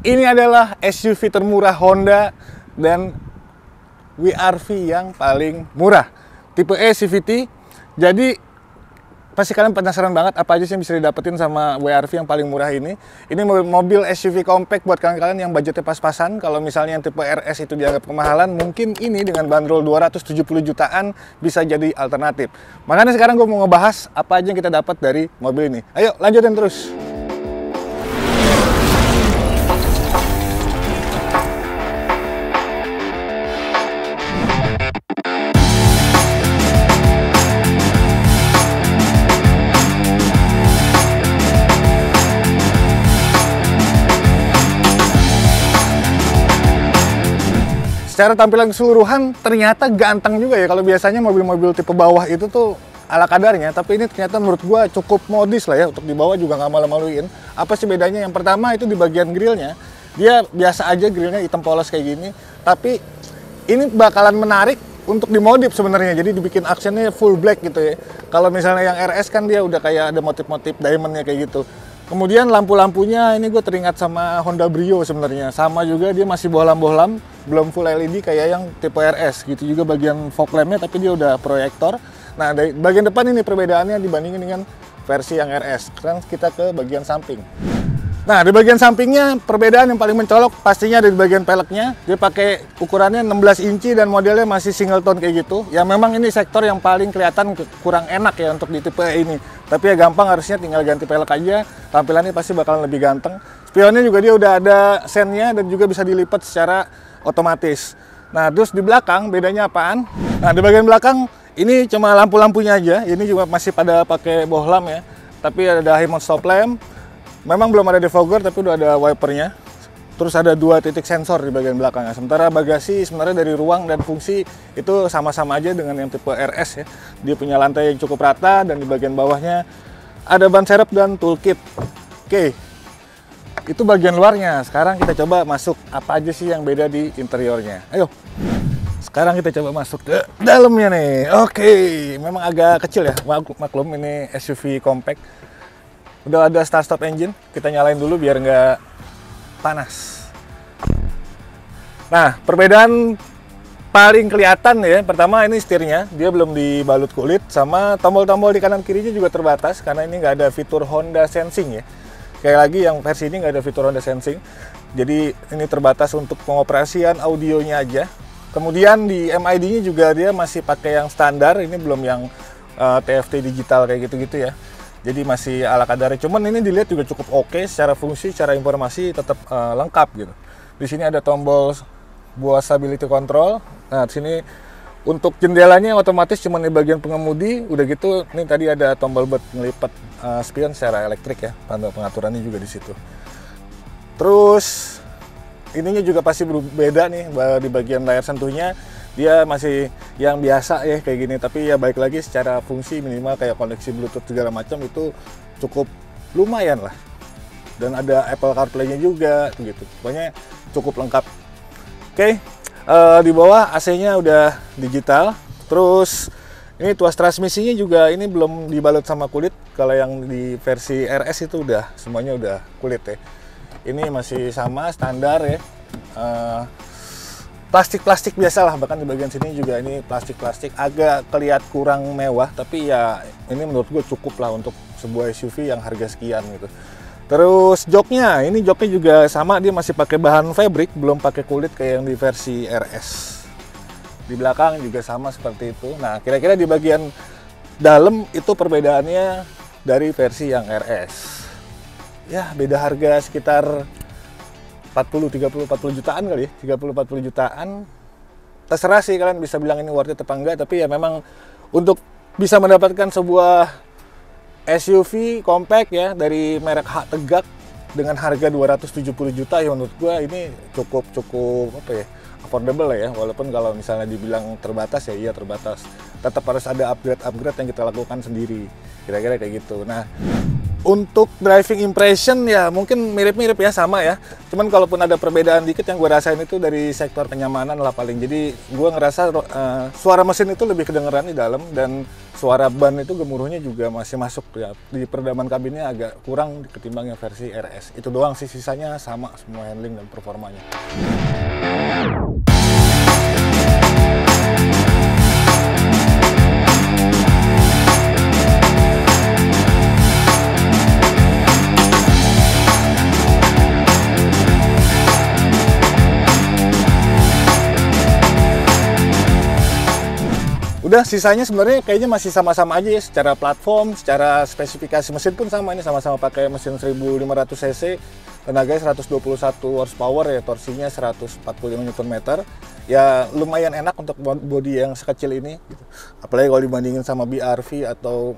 Ini adalah SUV termurah Honda dan WRV yang paling murah. Tipe E CVT. Jadi pasti kalian penasaran banget apa aja sih yang bisa didapetin sama WRV yang paling murah ini. Ini mobil SUV compact buat kalian-kalian yang budgetnya pas-pasan. Kalau misalnya yang tipe RS itu dianggap kemahalan, mungkin ini dengan bandrol 270 jutaan bisa jadi alternatif. Makanya sekarang gue mau ngebahas apa aja yang kita dapat dari mobil ini. Ayo lanjutin terus. Secara tampilan keseluruhan ternyata ganteng juga ya. Kalau biasanya mobil-mobil tipe bawah itu tuh ala kadarnya, tapi ini ternyata menurut gua cukup modis lah ya, untuk dibawa juga nggak malu-maluin. Apa sih bedanya? Yang pertama itu di bagian grillnya, dia biasa aja grillnya hitam polos kayak gini, tapi ini bakalan menarik untuk dimodif sebenarnya, jadi dibikin aksennya full black gitu ya. Kalau misalnya yang RS kan dia udah kayak ada motif-motif diamondnya kayak gitu. Kemudian lampu-lampunya ini gue teringat sama Honda Brio sebenarnya. Sama juga dia masih bohlam-bohlam, belum full LED kayak yang tipe RS gitu. Juga bagian fog lampnya tapi dia udah proyektor. Nah dari bagian depan ini perbedaannya dibandingin dengan versi yang RS. Sekarang kita ke bagian samping. Nah di bagian sampingnya perbedaan yang paling mencolok pastinya di bagian peleknya. Dia pakai ukurannya 16 inci dan modelnya masih single tone kayak gitu. Ya memang ini sektor yang paling kelihatan kurang enak ya untuk di tipe ini. Tapi ya gampang, harusnya tinggal ganti pelek aja. Tampilannya pasti bakalan lebih ganteng. Spionnya juga dia udah ada sennya dan juga bisa dilipat secara otomatis. Nah terus di belakang bedanya apaan? Nah di bagian belakang ini cuma lampu-lampunya aja. Ini juga masih pada pakai bohlam ya. Tapi ada high mode stop lamp. Memang belum ada defogger tapi udah ada wipernya. Terus ada 2 titik sensor di bagian belakangnya. Sementara bagasi sebenarnya dari ruang dan fungsi itu sama-sama aja dengan yang tipe RS ya. Dia punya lantai yang cukup rata dan di bagian bawahnya ada ban serep dan toolkit. Oke, itu bagian luarnya. Sekarang kita coba masuk apa aja sih yang beda di interiornya. Ayo, sekarang kita coba masuk ke dalamnya nih. Oke, memang agak kecil ya, maklum ini SUV compact. Udah ada start-stop engine, kita nyalain dulu biar nggak panas. Nah, perbedaan paling kelihatan ya, pertama ini setirnya, dia belum dibalut kulit, sama tombol-tombol di kanan kirinya juga terbatas karena ini nggak ada fitur Honda Sensing ya. Kayak lagi yang versi ini nggak ada fitur Honda Sensing, jadi ini terbatas untuk pengoperasian audionya aja. Kemudian di MID-nya juga dia masih pakai yang standar, ini belum yang TFT digital kayak gitu-gitu ya. Jadi masih ala kadarnya, cuman ini dilihat juga cukup oke secara fungsi, secara informasi tetap lengkap gitu. Di sini ada tombol buat stability control. Nah, di sini untuk jendelanya otomatis cuma di bagian pengemudi. Udah gitu, ini tadi ada tombol buat ngelipat spion secara elektrik ya. Panel pengaturannya juga di situ. Terus ininya juga pasti berbeda nih di bagian layar sentuhnya. Dia masih yang biasa ya kayak gini, tapi ya baik lagi secara fungsi minimal kayak koneksi Bluetooth segala macam itu cukup lumayan lah. Dan ada Apple CarPlay-nya juga gitu. Pokoknya cukup lengkap. Oke, di bawah AC-nya udah digital. Terus ini tuas transmisinya juga ini belum dibalut sama kulit. Kalau yang di versi RS itu udah semuanya udah kulit ya. Ini masih sama standar ya. Plastik-plastik biasa lah, bahkan di bagian sini juga ini plastik-plastik, agak kelihatan kurang mewah, tapi ya ini menurut gue cukup lah untuk sebuah SUV yang harga sekian gitu. Terus joknya, ini joknya juga sama, dia masih pakai bahan fabric, belum pakai kulit kayak yang di versi RS. Di belakang juga sama seperti itu. Nah kira-kira di bagian dalam itu perbedaannya dari versi yang RS. Ya beda harga sekitar 40 jutaan kali ya, 30-40 jutaan. Terserah sih kalian bisa bilang ini worth it apa enggak, tapi ya memang untuk bisa mendapatkan sebuah SUV compact ya dari merek H tegak dengan harga 270 juta ya menurut gua ini cukup apa ya, affordable lah ya. Walaupun kalau misalnya dibilang terbatas ya iya terbatas. Tetap harus ada upgrade yang kita lakukan sendiri. Kira-kira kayak gitu. Nah, Untuk driving impression ya mungkin mirip-mirip ya, sama ya. Cuman kalaupun ada perbedaan dikit yang gue rasain itu dari sektor kenyamanan lah paling. Jadi gue ngerasa suara mesin itu lebih kedengeran di dalam, dan suara ban itu gemuruhnya juga masih masuk ya. Di peredaman kabinnya agak kurang ketimbang yang versi RS. Itu doang sih, sisanya sama semua handling dan performanya. Udah, sisanya sebenarnya kayaknya masih sama-sama aja ya, secara platform, secara spesifikasi mesin pun sama. Ini sama-sama pakai mesin 1500 cc, tenaganya 121 horsepower ya, torsinya 145 Nm. Ya lumayan enak untuk bodi yang sekecil ini gitu. Apalagi kalau dibandingin sama BR-V atau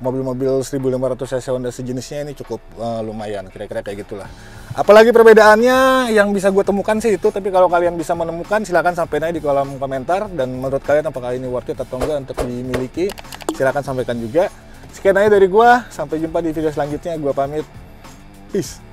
mobil-mobil 1500 cc Honda sejenisnya, ini cukup lumayan, kira-kira kayak gitulah. Apalagi perbedaannya yang bisa gue temukan sih itu, tapi kalau kalian bisa menemukan silahkan sampaikan aja di kolom komentar, dan menurut kalian apakah ini worth it atau enggak untuk dimiliki, silahkan sampaikan juga. Sekian aja dari gue, sampai jumpa di video selanjutnya, gue pamit, peace.